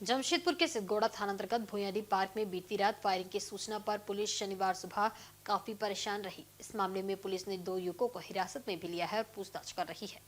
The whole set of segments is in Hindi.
जमशेदपुर के सिद्धगोड़ा थाना अंतर्गत भुयारी पार्क में बीती रात फायरिंग की सूचना पर पुलिस शनिवार सुबह काफी परेशान रही। इस मामले में पुलिस ने 2 युवकों को हिरासत में भी लिया है और पूछताछ कर रही है।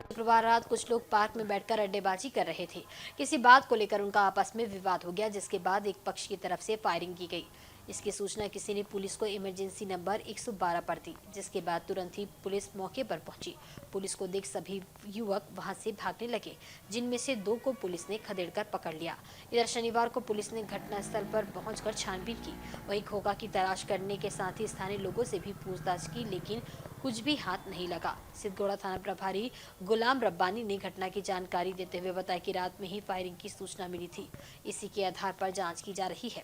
शुक्रवार रात कुछ लोग पार्क में बैठकर अड्डेबाजी कर रहे थे। किसी बात को लेकर उनका आपस में विवाद हो गया, जिसके बाद एक पक्ष की तरफ से फायरिंग की गई। इसकी सूचना किसी ने पुलिस को इमरजेंसी नंबर 112 पर दी, जिसके बाद तुरंत ही पुलिस मौके पर पहुंची। पुलिस को देख सभी युवक वहां से भागने लगे, जिनमें से 2 को पुलिस ने खदेड़कर पकड़ लिया। इधर शनिवार को पुलिस ने घटनास्थल पर पहुंचकर छानबीन की। वहीं खोखा की तलाश करने के साथ ही स्थानीय लोगों से भी पूछताछ की, लेकिन कुछ भी हाथ नहीं लगा। सिद्धगोड़ा थाना प्रभारी गुलाम रब्बानी ने घटना की जानकारी देते हुए बताया कि रात में ही फायरिंग की सूचना मिली थी। इसी के आधार पर जांच की जा रही है।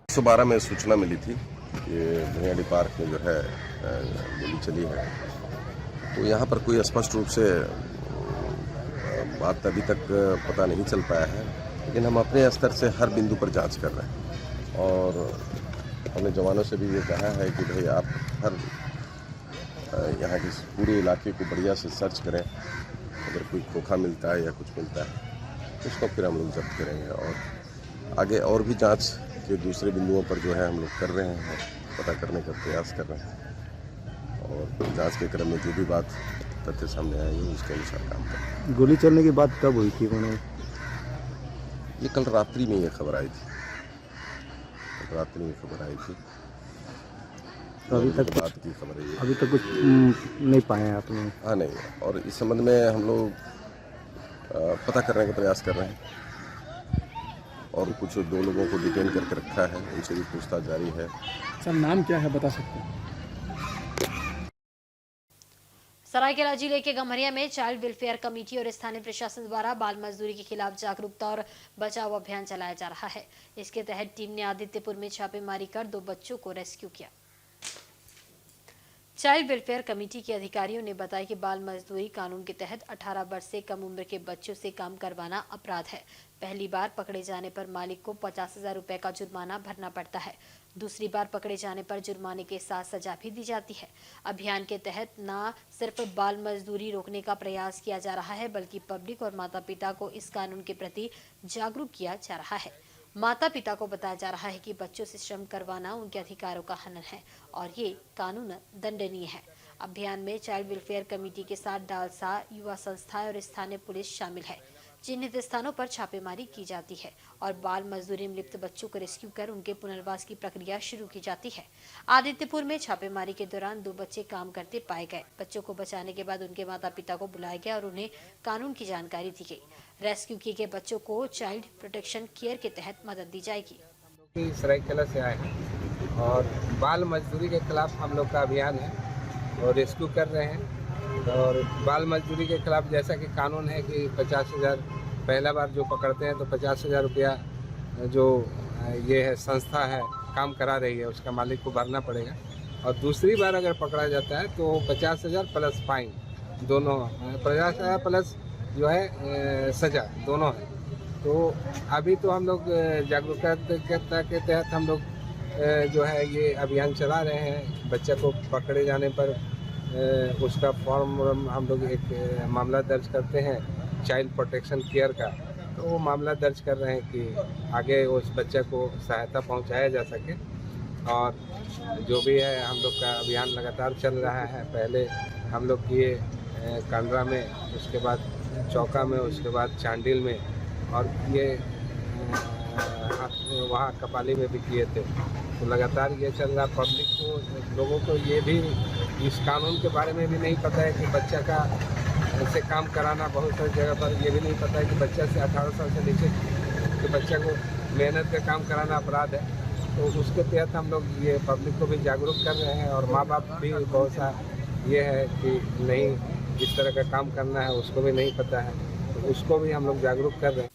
112 में सूचना मिली थी कि भुयारी पार्क में जो है गोली चली है। तो यहाँ पर कोई स्पष्ट रूप से बात अभी तक पता नहीं चल पाया है, लेकिन हम अपने स्तर से हर बिंदु पर जांच कर रहे हैं और हमने जवानों से भी ये कहा है कि भाई आप हर यहाँ के पूरे इलाके को बढ़िया से सर्च करें। अगर कोई खोखा मिलता है या कुछ मिलता है तो उसको फिर हम लोग जब्त करेंगे और आगे और भी जांच के दूसरे बिंदुओं पर जो है हम लोग कर रहे हैं, पता करने का प्रयास कर रहे हैं और जांच के क्रम में जो भी बात तथ्य सामने आएंगे उसके अनुसार काम करेंगे। गोली चलने की बात कब हुई थी? ये कल रात्रि में ये खबर आई थी, कल रात्रि में खबर आई थी। तो अभी तक बात की खबर है, अभी तक कुछ नहीं पाए हैं आपने? हाँ नहीं, और इस संबंध में हम लोग पता करने का प्रयास कर रहे हैं और कुछ 2 लोगों को डिटेन करके रखा है, उनसे भी पूछताछ जारी है। सर नाम क्या है, बता सकते हैं? सरायकेला जिले के गम्हरिया में चाइल्ड वेलफेयर कमेटी और स्थानीय प्रशासन द्वारा बाल मजदूरी के खिलाफ जागरूकता और बचाव अभियान चलाया जा रहा है। इसके तहत टीम ने आदित्यपुर में छापेमारी कर 2 बच्चों को रेस्क्यू किया। चाइल्ड वेलफेयर कमेटी के अधिकारियों ने बताया कि बाल मजदूरी कानून के तहत 18 वर्ष से कम उम्र के बच्चों से काम करवाना अपराध है। पहली बार पकड़े जाने पर मालिक को 50,000 रुपए का जुर्माना भरना पड़ता है। दूसरी बार पकड़े जाने पर जुर्माने के साथ सजा भी दी जाती है। अभियान के तहत न सिर्फ बाल मजदूरी रोकने का प्रयास किया जा रहा है, बल्कि पब्लिक और माता पिता को इस कानून के प्रति जागरूक किया जा रहा है। माता पिता को बताया जा रहा है कि बच्चों से श्रम करवाना उनके अधिकारों का हनन है और ये कानून दंडनीय है। अभियान में चाइल्ड वेलफेयर कमेटी के साथ डालसा, युवा संस्थाएं और स्थानीय पुलिस शामिल है। चिन्हित स्थानों पर छापेमारी की जाती है और बाल मजदूरी में लिप्त बच्चों को रेस्क्यू कर उनके पुनर्वास की प्रक्रिया शुरू की जाती है। आदित्यपुर में छापेमारी के दौरान 2 बच्चे काम करते पाए गए। बच्चों को बचाने के बाद उनके माता पिता को बुलाया गया और उन्हें कानून की जानकारी दी गई। रेस्क्यू किए गए बच्चों को चाइल्ड प्रोटेक्शन केयर के तहत मदद दी जाएगी। सरायकेला से आए हैं और बाल मजदूरी के खिलाफ हम लोग का अभियान है और रेस्क्यू कर रहे हैं। और बाल मजदूरी के खिलाफ जैसा कि कानून है कि 50,000 पहला बार जो पकड़ते हैं तो 50,000 रुपया जो ये है संस्था है काम करा रही है उसका मालिक को भरना पड़ेगा। और दूसरी बार अगर पकड़ा जाता है तो 50,000 प्लस फाइन, दोनों 50,000 प्लस जो है सजा, दोनों है। तो अभी तो हम लोग जागरूकता के तहत हम लोग जो है ये अभियान चला रहे हैं। बच्चे को पकड़े जाने पर उसका फॉर्म हम लोग एक मामला दर्ज करते हैं चाइल्ड प्रोटेक्शन केयर का, तो वो मामला दर्ज कर रहे हैं कि आगे उस बच्चे को सहायता पहुंचाया जा सके। और जो भी है हम लोग का अभियान लगातार चल रहा है। पहले हम लोग किए कांड्रा में, उसके बाद चौका में, उसके बाद चांडिल में और ये वहाँ कपाली में भी किए थे। तो लगातार ये चल रहा। पब्लिक को, लोगों को ये भी इस कानून के बारे में भी नहीं पता है कि बच्चा का से काम कराना, बहुत सारी जगह पर ये भी नहीं पता है कि बच्चा से 18 साल से नीचे के बच्चे को मेहनत का काम कराना अपराध है। तो उसके तहत हम लोग ये पब्लिक को भी जागरूक कर रहे हैं और माँ बाप भी बहुत सा ये है कि नहीं इस तरह का काम करना है, उसको भी नहीं पता है, तो उसको भी हम लोग जागरूक कर रहे हैं।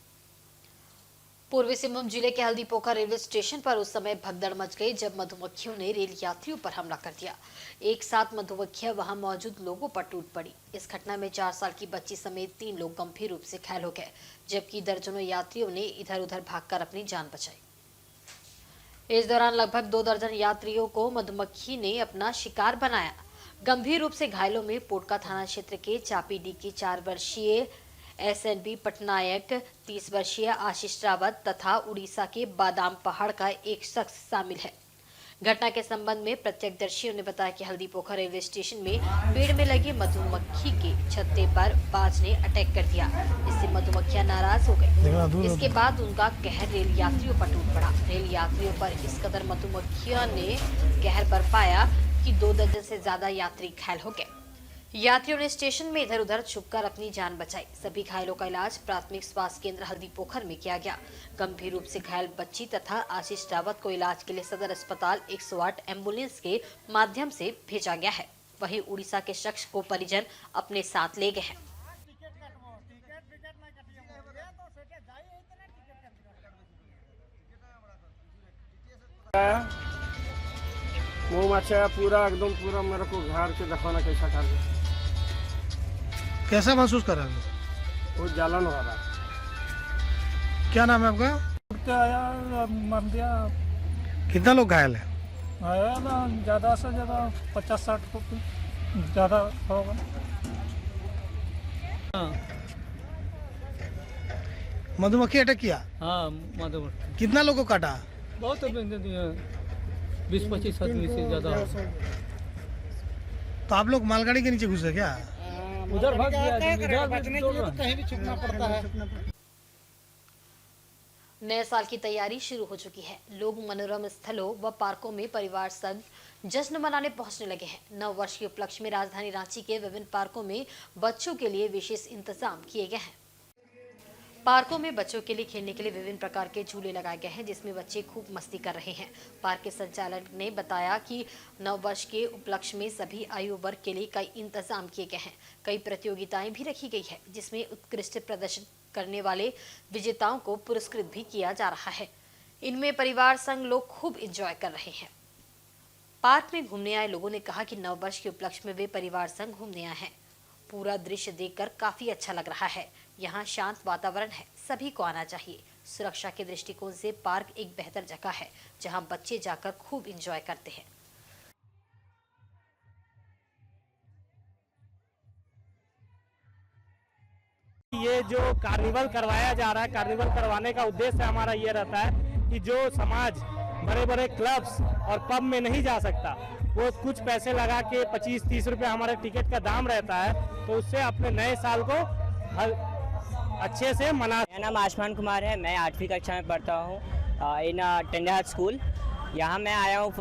पूर्वी सिंहभूम जिले के हल्दीपोखर रेलवे स्टेशन पर उस समय भगदड़ मच गई जब मधुमक्खियों ने रेल यात्रियों पर हमला कर दिया। एक साथ मधुमक्खियां वहां मौजूद लोगों पर टूट पड़ी। इस घटना में 4 साल की बच्ची समेत 3 लोग गंभीर रूप से घायल हो गए, जबकि दर्जनों यात्रियों ने इधर उधर भागकर अपनी जान बचाई। इस दौरान लगभग 2 दर्जन यात्रियों को मधुमक्खी ने अपना शिकार बनाया। गंभीर रूप से घायलों में पोटका थाना क्षेत्र के चापीडी की 4 वर्षीय SNB पटनायक, 30 वर्षीय आशीष रावत तथा उड़ीसा के बादाम पहाड़ का एक शख्स शामिल है। घटना के संबंध में प्रत्यक्षदर्शियों ने बताया कि हल्दी पोखर रेलवे स्टेशन में पेड़ में लगी मधुमक्खी के छत्ते पर बाज ने अटैक कर दिया। इससे मधुमक्खियां नाराज हो गई। इसके बाद उनका कहर रेल यात्रियों पर टूट पड़ा। रेल यात्रियों पर इस कदर मधुमक्खियों ने कहर बरपाया कि 2 दर्जन से ज्यादा यात्री घायल हो गए। यात्रियों ने स्टेशन में इधर उधर छुपकर अपनी जान बचाई। सभी घायलों का इलाज प्राथमिक स्वास्थ्य केंद्र हल्दी पोखर में किया गया। गंभीर रूप से घायल बच्ची तथा आशीष रावत को इलाज के लिए सदर अस्पताल 108 एम्बुलेंस के माध्यम से भेजा गया है। वहीं उड़ीसा के शख्स को परिजन अपने साथ ले गए हैं। मऊमाछा पूरा एकदम पूरा मेरे को घर के दिखाना कैसा कर दे। कैसा महसूस कर रहे हैं? वो जलन हो रहा। क्या नाम है आपका? उठते आया मर दिया। कितना लोग घायल है? आया ना ज़्यादा से ज़्यादा 50-60 ज़्यादा होगा। मधुमक्खी अटैक किया? हाँ मधुमक्खी कितना लोगों को काटा? बहुत 20-25 आदमी से ज़्यादा। तो आप लोग मालगाड़ी के नीचे घुसे क्या? उधर भाग गया, कहीं भी छुपना पड़ता है। नए साल की तैयारी शुरू हो चुकी है। लोग मनोरम स्थलों व पार्कों में परिवार संग जश्न मनाने पहुंचने लगे हैं। नव वर्ष के उपलक्ष्य में राजधानी रांची के विभिन्न पार्कों में बच्चों के लिए विशेष इंतजाम किए गए हैं। पार्कों में बच्चों के लिए खेलने के लिए विभिन्न प्रकार के झूले लगाए गए हैं, जिसमें बच्चे खूब मस्ती कर रहे हैं। पार्क के संचालक ने बताया कि नव वर्ष के उपलक्ष्य में सभी आयु वर्ग के लिए कई इंतजाम किए गए हैं। कई प्रतियोगिताएं भी रखी गई है, जिसमें उत्कृष्ट प्रदर्शन करने वाले विजेताओं को पुरस्कृत भी किया जा रहा है। इनमें परिवार संग लोग खूब एंजॉय कर रहे हैं। पार्क में घूमने आए लोगों ने कहा कि नव वर्ष के उपलक्ष्य में वे परिवार संग घूमने आए हैं। पूरा दृश्य देखकर काफी अच्छा लग रहा है। यहाँ शांत वातावरण है, सभी को आना चाहिए। सुरक्षा के दृष्टिकोण से पार्क एक बेहतर जगह है, जहाँ बच्चे जाकर खूब एंजॉय करते हैं। ये जो कार्निवल करवाया जा रहा है, कार्निवल करवाने का उद्देश्य हमारा ये रहता है कि जो समाज बड़े बड़े क्लब्स और पब में नहीं जा सकता, वो कुछ पैसे लगा के 25-30 रुपये हमारे टिकट का दाम रहता है, तो उससे अपने नए साल को अच्छे से मना। मेरा नाम आसमान कुमार है। मैं 8वीं कक्षा में पढ़ता हूँ इन टेंडरहाट स्कूल। यहाँ मैं आया हूँ,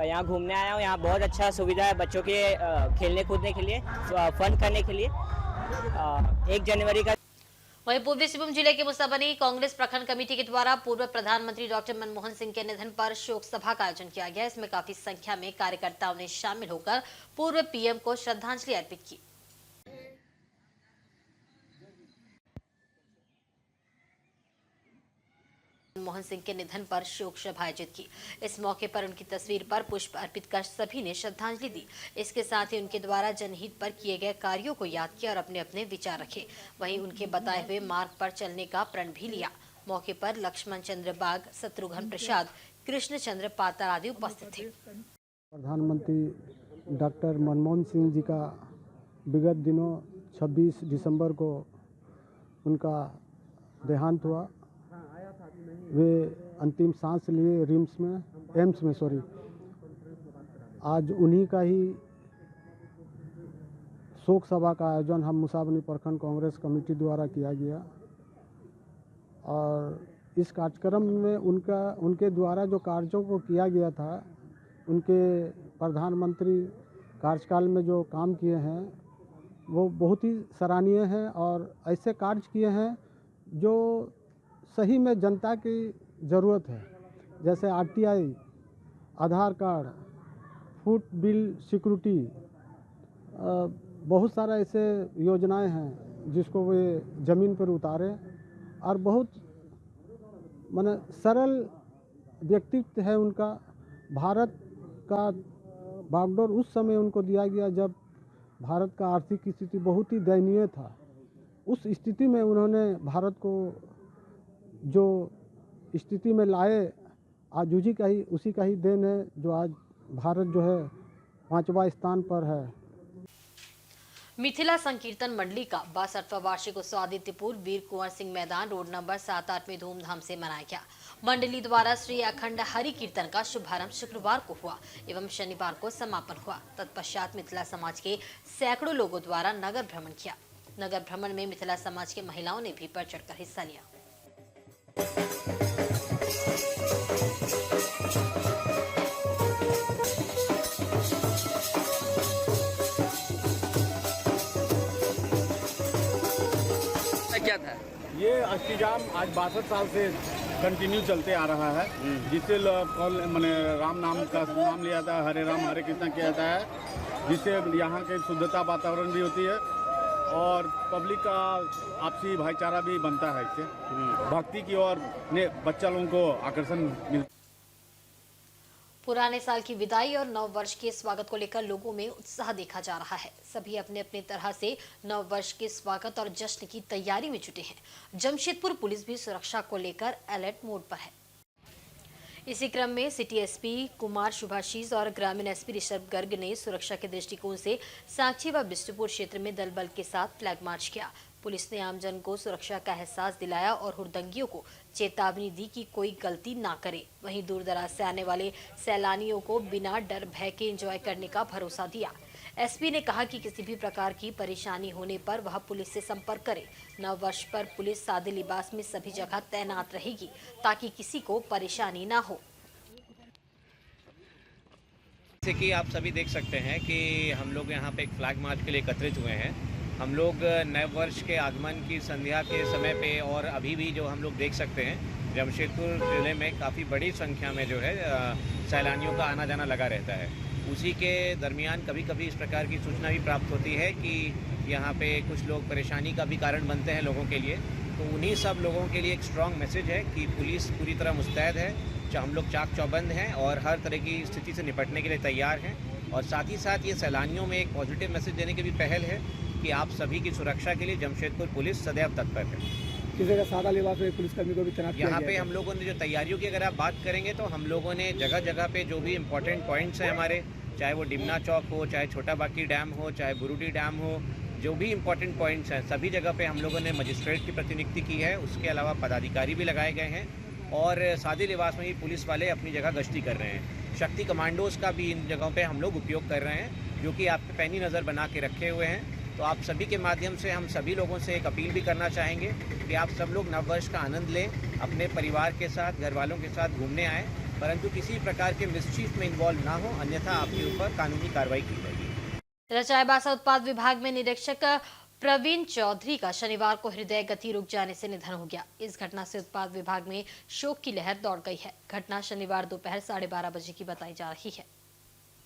यहाँ घूमने आया हूँ। यहाँ बहुत अच्छा सुविधा है बच्चों के खेलने कूदने के लिए, फन करने के लिए। 1 जनवरी का। वहीं पूर्वी सिंहभूम जिले के मुसाबनी कांग्रेस प्रखंड कमेटी के द्वारा पूर्व प्रधानमंत्री डॉक्टर मनमोहन सिंह के निधन पर शोक सभा का आयोजन किया गया। इसमें काफी संख्या में कार्यकर्ताओं ने शामिल होकर पूर्व PM को श्रद्धांजलि अर्पित की। मनमोहन सिंह के निधन पर शोक सभा आयोजित की। इस मौके पर उनकी तस्वीर पर पुष्प अर्पित कर सभी ने श्रद्धांजलि दी। इसके साथ ही उनके द्वारा जनहित पर किए गए कार्यों को याद किया और अपने अपने विचार रखे। वहीं उनके बताए हुए मार्ग पर चलने का प्रण भी लिया। मौके पर लक्ष्मण चंद्र बाग, शत्रुघ्न प्रसाद, कृष्ण चंद्र पात्र आदि उपस्थित थे। प्रधानमंत्री डॉक्टर मनमोहन सिंह जी का विगत दिनों 26 दिसंबर को उनका देहांत हुआ। वे अंतिम सांस लिए एम्स में आज उन्हीं का ही शोक सभा का आयोजन हम मुसाबनी प्रखंड कांग्रेस कमेटी द्वारा किया गया और इस कार्यक्रम में उनके द्वारा जो कार्यों को किया गया था, उनके प्रधानमंत्री कार्यकाल में जो काम किए हैं वो बहुत ही सराहनीय हैं और ऐसे कार्य किए हैं जो सही में जनता की ज़रूरत है। जैसे RTI, आधार कार्ड, फूड बिल सिक्योरिटी, बहुत सारा ऐसे योजनाएं हैं जिसको वे ज़मीन पर उतारे और बहुत माने सरल व्यक्तित्व है उनका। भारत का बागडोर उस समय उनको दिया गया जब भारत का आर्थिक स्थिति बहुत ही दयनीय था। उस स्थिति में उन्होंने भारत को जो स्थिति में लाए, आज उसी का ही देन है जो आज भारत जो है 5वां स्थान पर है। मिथिला संकीर्तन मंडली का 62वां वार्षिक उत्सव आदित्यपुर वीर कुंवर सिंह मैदान रोड नंबर 7-8 में धूमधाम से मनाया गया। मंडली द्वारा श्री अखंड हरि कीर्तन का शुभारंभ शुक्रवार को हुआ एवं शनिवार को समापन हुआ। तत्पश्चात मिथिला समाज के सैकड़ों लोगों द्वारा नगर भ्रमण किया। नगर भ्रमण में मिथिला समाज के महिलाओं ने भी बढ़ चढ़कर हिस्सा लिया। क्या था ये अष्टजाम आज 62 साल से कंटिन्यू चलते आ रहा है, जिससे मैंने राम नाम का नाम लिया था, हरे राम हरे कृष्ण किया जाता है, जिससे यहाँ के शुद्धता वातावरण भी होती है और पब्लिक का आपसी भाईचारा भी बनता है। इससे भक्ति की ओर बच्चा लोगों को आकर्षण मिलता है। पुराने साल की विदाई और नव वर्ष के स्वागत को लेकर लोगों में उत्साह देखा जा रहा है। सभी अपने अपने तरह से नव वर्ष के स्वागत और जश्न की तैयारी में जुटे हैं। जमशेदपुर पुलिस भी सुरक्षा को लेकर अलर्ट मोड पर है। इसी क्रम में सिटी एसपी कुमार शुभाशीष और ग्रामीण एसपी ऋषभ गर्ग ने सुरक्षा के दृष्टिकोण से सांची व बिष्टुपुर क्षेत्र में दल बल के साथ फ्लैग मार्च किया। पुलिस ने आमजन को सुरक्षा का एहसास दिलाया और हुड़दंगियों को चेतावनी दी कि कोई गलती ना करे। वहीं दूर दराज से आने वाले सैलानियों को बिना डर भय के एंजॉय करने का भरोसा दिया। एसपी ने कहा कि किसी भी प्रकार की परेशानी होने पर वह पुलिस से संपर्क करे। नव वर्ष पर पुलिस सादे लिबास में सभी जगह तैनात रहेगी ताकि किसी को परेशानी ना हो। जैसे कि आप सभी देख सकते हैं कि हम लोग यहाँ पे एक फ्लैग मार्च के लिए एकत्रित हुए हैं। हम लोग नए वर्ष के आगमन की संध्या के समय पे और अभी भी जो हम लोग देख सकते हैं जमशेदपुर ज़िले में काफ़ी बड़ी संख्या में जो है सैलानियों का आना जाना लगा रहता है। उसी के दरमियान कभी कभी इस प्रकार की सूचना भी प्राप्त होती है कि यहाँ पे कुछ लोग परेशानी का भी कारण बनते हैं लोगों के लिए। तो उन्हीं सब लोगों के लिए एक स्ट्रॉन्ग मैसेज है कि पुलिस पूरी तरह मुस्तैद है, हम लोग चाक चौबंद हैं और हर तरह की स्थिति से निपटने के लिए तैयार हैं। और साथ ही साथ ये सैलानियों में एक पॉजिटिव मैसेज देने की भी पहल है कि आप सभी की सुरक्षा के लिए जमशेदपुर पुलिस सदैव तत्पर है। किसी जगह सादा लिबास में पुलिसकर्मी को भी तैनात किया यहाँ पे हम लोगों ने जो तैयारियों की अगर आप बात करेंगे तो हम लोगों ने जगह जगह पे जो भी इम्पोर्टेंट पॉइंट्स हैं हमारे, चाहे वो डिमना चौक हो, चाहे छोटा बाकी डैम हो, चाहे बुरुडी डैम हो, जो भी इम्पोर्टेंट पॉइंट्स हैं सभी जगह पे हम लोगों ने मजिस्ट्रेट की प्रतिनियुक्ति की है। उसके अलावा पदाधिकारी भी लगाए गए हैं और सादे लिबास में ही पुलिस वाले अपनी जगह गश्ती कर रहे हैं। शक्ति कमांडोज का भी इन जगहों पे हम लोग उपयोग कर रहे हैं, जो कि आप पे पैनी नज़र बना के रखे हुए हैं। तो आप सभी के माध्यम से हम सभी लोगों से एक अपील भी करना चाहेंगे कि आप सब लोग नववर्ष का आनंद लें, अपने परिवार के साथ, घर वालों के साथ घूमने आएँ, परंतु किसी प्रकार के मिसचीफ में इन्वॉल्व ना हो, अन्यथा आपके ऊपर कानूनी कार्रवाई की जाएगी। रचाईबासा उत्पाद विभाग में निरीक्षक प्रवीण चौधरी का शनिवार को हृदय गति रुक जाने से निधन हो गया। इस घटना से उत्पाद विभाग में शोक की लहर दौड़ गई है। घटना शनिवार दोपहर 12:30 बजे की बताई जा रही है।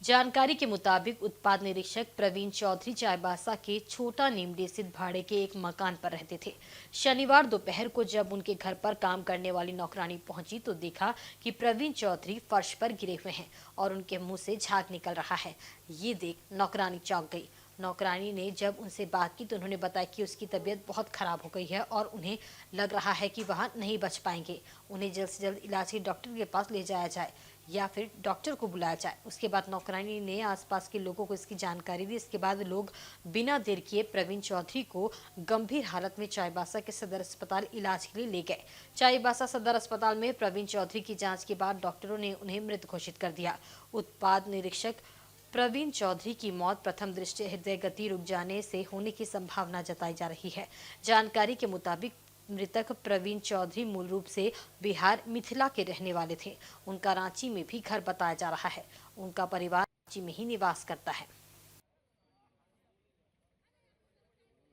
जानकारी के मुताबिक उत्पाद निरीक्षक प्रवीण चौधरी चाईबासा के छोटा नीमडी स्थित भाड़े के एक मकान पर रहते थे। शनिवार दोपहर को जब उनके घर पर काम करने वाली नौकरानी पहुंची तो देखा कि प्रवीण चौधरी फर्श पर गिरे हुए हैं और उनके मुंह से झाग निकल रहा है। ये देख नौकरानी चौंक गई। नौकरानी ने जब उनसे बात की तो उन्होंने बताया कि उसकी तबीयत बहुत खराब हो गई है और उन्हें लग रहा है कि वह नहीं बच पाएंगे। उन्हें जल्द से जल्द इलाज के डॉक्टर के पास ले जाया जाए या फिर डॉक्टर को बुलाया जाए। उसके बाद नौकरानी ने आसपास के लोगों को इसकी जानकारी दी। इसके बाद लोग बिना देर किए प्रवीण चौधरी को गंभीर हालत में चाईबासा के सदर अस्पताल इलाज के लिए ले गए। चाईबासा सदर अस्पताल में प्रवीण चौधरी की जांच के बाद डॉक्टरों ने उन्हें मृत घोषित कर दिया। उत्पाद निरीक्षक प्रवीण चौधरी की मौत प्रथम दृष्टया हृदय गति रुक जाने से होने की संभावना जताई जा रही है। जानकारी के मुताबिक मृतक प्रवीण चौधरी मूल रूप से बिहार मिथिला के रहने वाले थे। उनका रांची में भी घर बताया जा रहा है। उनका परिवार रांची में ही निवास करता है।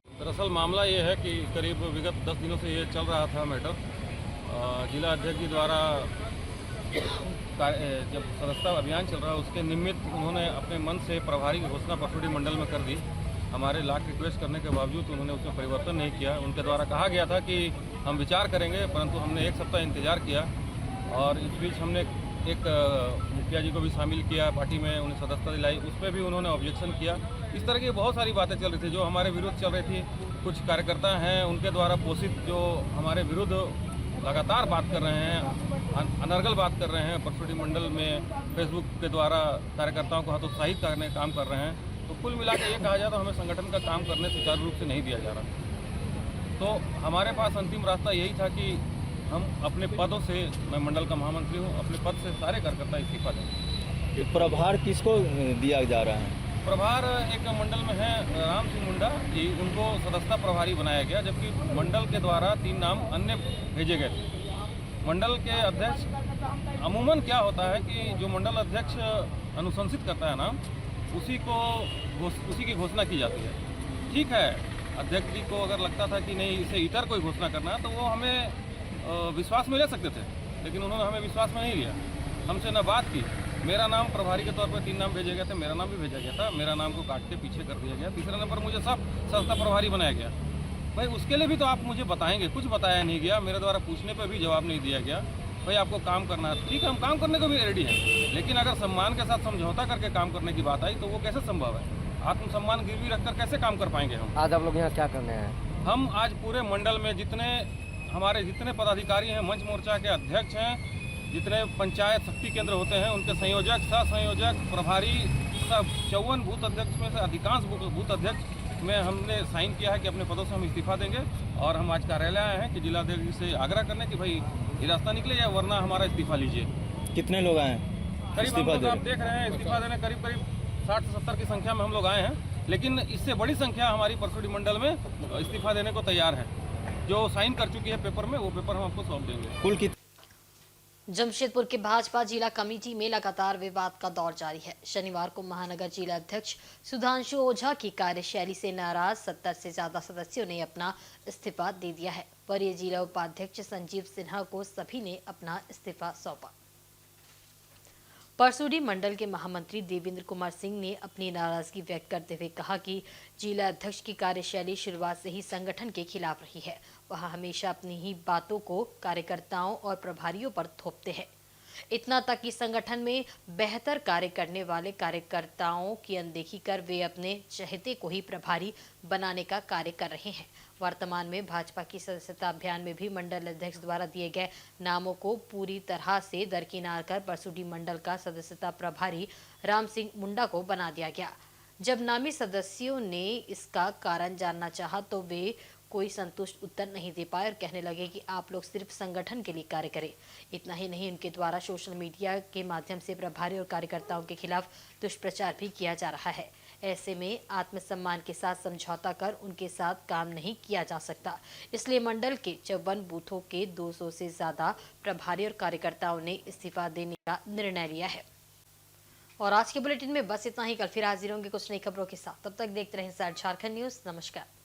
दरअसल मामला ये है कि करीब विगत 10 दिनों से ये चल रहा था मैटर। जिला अध्यक्ष जी द्वारा जब सदस्यता अभियान चल रहा है उसके निमित्त उन्होंने अपने मन से प्रभारी की घोषणा पटोरी मंडल में कर दी। हमारे लाख रिक्वेस्ट करने के बावजूद उन्होंने उसमें परिवर्तन नहीं किया। उनके द्वारा कहा गया था कि हम विचार करेंगे, परंतु हमने 1 सप्ताह इंतजार किया और इस बीच हमने एक मुखिया जी को भी शामिल किया पार्टी में, उन्हें सदस्यता दिलाई। उस पर भी उन्होंने ऑब्जेक्शन किया। इस तरह की बहुत सारी बातें चल रही थी जो हमारे विरुद्ध चल रही थी। कुछ कार्यकर्ता हैं उनके द्वारा पोषित जो हमारे विरुद्ध लगातार बात कर रहे हैं, अनर्गल बात कर रहे हैं, परसुडी मंडल में फेसबुक के द्वारा कार्यकर्ताओं को हतोत्साहित करने का काम कर रहे हैं। तो कुल मिला के ये कहा जाए तो हमें संगठन का काम करने सुचारू रूप से नहीं दिया जा रहा। तो हमारे पास अंतिम रास्ता यही था कि हम अपने पदों से, मैं मंडल का महामंत्री हूँ, अपने पद से सारे कार्यकर्ता इस्तीफा दें। प्रभार किसको दिया जा रहा है? प्रभार एक मंडल में है राम सिंह मुंडा जी, उनको सदस्यता प्रभारी बनाया गया, जबकि मंडल के द्वारा 3 नाम अन्य भेजे गए थे। मंडल के अध्यक्ष, अमूमन क्या होता है कि जो मंडल अध्यक्ष अनुशंसित करता है नाम, उसी की घोषणा की जाती है। ठीक है, अध्यक्ष जी को अगर लगता था कि नहीं इसे इतर कोई घोषणा करना है तो वो हमें विश्वास में ले सकते थे, लेकिन उन्होंने हमें विश्वास में नहीं लिया, हमसे न बात की। मेरा नाम प्रभारी के तौर पर 3 नाम भेजे गए थे, मेरा नाम भी भेजा गया था, मेरा नाम को काट के पीछे कर दिया गया। तीसरे नंबर मुझे सब सदस्यता प्रभारी बनाया गया। भाई उसके लिए भी तो आप मुझे बताएंगे, कुछ बताया नहीं गया, मेरे द्वारा पूछने पर भी जवाब नहीं दिया गया। भाई आपको काम करना है, ठीक है, हम काम करने को भी रेडी हैं, लेकिन अगर सम्मान के साथ समझौता करके काम करने की बात आई तो वो कैसे संभव है? आत्मसम्मान गिरवी रखकर कैसे काम कर पाएंगे हम? आज आप लोग यहाँ क्या करने हैं? हम आज पूरे मंडल में जितने पदाधिकारी हैं, मंच मोर्चा के अध्यक्ष हैं, जितने पंचायत शक्ति केंद्र होते हैं उनके संयोजक, सह संयोजक, प्रभारी, सब 54 बूथ अध्यक्ष में से अधिकांश बूथ अध्यक्ष में हमने साइन किया है कि अपने पदों से हम इस्तीफा देंगे। और हम आज कार्यालय आए हैं कि जिलाध्यक्ष जी से आग्रह करने कि भाई ये रास्ता निकले या वरना हमारा इस्तीफा लीजिए। कितने लोग आए हैं? करीब हम लोग आप देख रहे हैं इस्तीफा देने करीब 60 से 70 की संख्या में हम लोग आए हैं, लेकिन इससे बड़ी संख्या हमारी परसुडी मंडल में इस्तीफा देने को तैयार है। जो साइन कर चुकी है पेपर में, वो पेपर हम आपको सौंप देंगे। कुल जमशेदपुर के भाजपा जिला कमेटी में लगातार विवाद का दौर जारी है। शनिवार को महानगर जिला अध्यक्ष सुधांशु ओझा की कार्यशैली से नाराज 70 से ज्यादा सदस्यों ने अपना इस्तीफा दे दिया है। वरीय जिला उपाध्यक्ष संजीव सिन्हा को सभी ने अपना इस्तीफा सौंपा। परसुडी मंडल के महामंत्री देवेंद्र कुमार सिंह ने अपनी नाराजगी व्यक्त करते हुए कहा कि जिला अध्यक्ष की कार्यशैली शुरुआत से ही संगठन के खिलाफ रही है। वह हमेशा अपनी ही बातों को कार्यकर्ताओं और प्रभारियों पर थोपते हैं, इतना तक कि संगठन में बेहतर कार्य करने वाले कार्यकर्ताओं की अनदेखी कर वे अपने चहेते को ही प्रभारी बनाने का कार्य कर रहे हैं। वर्तमान में भाजपा की सदस्यता अभियान में भी मंडल अध्यक्ष द्वारा दिए गए नामों को पूरी तरह से दरकिनार कर परसुडी मंडल का सदस्यता प्रभारी राम सिंह मुंडा को बना दिया गया। जब नामी सदस्यों ने इसका कारण जानना चाहा तो वे कोई संतुष्ट उत्तर नहीं दे पाए और कहने लगे कि आप लोग सिर्फ संगठन के लिए कार्य करें। इतना ही नहीं, उनके द्वारा सोशल मीडिया के माध्यम से प्रभारी और कार्यकर्ताओं के खिलाफ दुष्प्रचार भी किया जा रहा है। ऐसे में आत्मसम्मान के साथ समझौता कर उनके साथ काम नहीं किया जा सकता। इसलिए मंडल के 54 बूथों के 200 से ज्यादा प्रभारी और कार्यकर्ताओं ने इस्तीफा देने का निर्णय लिया है। और आज के बुलेटिन में बस इतना ही। कल फिर हाजिर होंगे कुछ नई खबरों के साथ। तब तक देखते रहें इंसाइड झारखंड न्यूज। नमस्कार।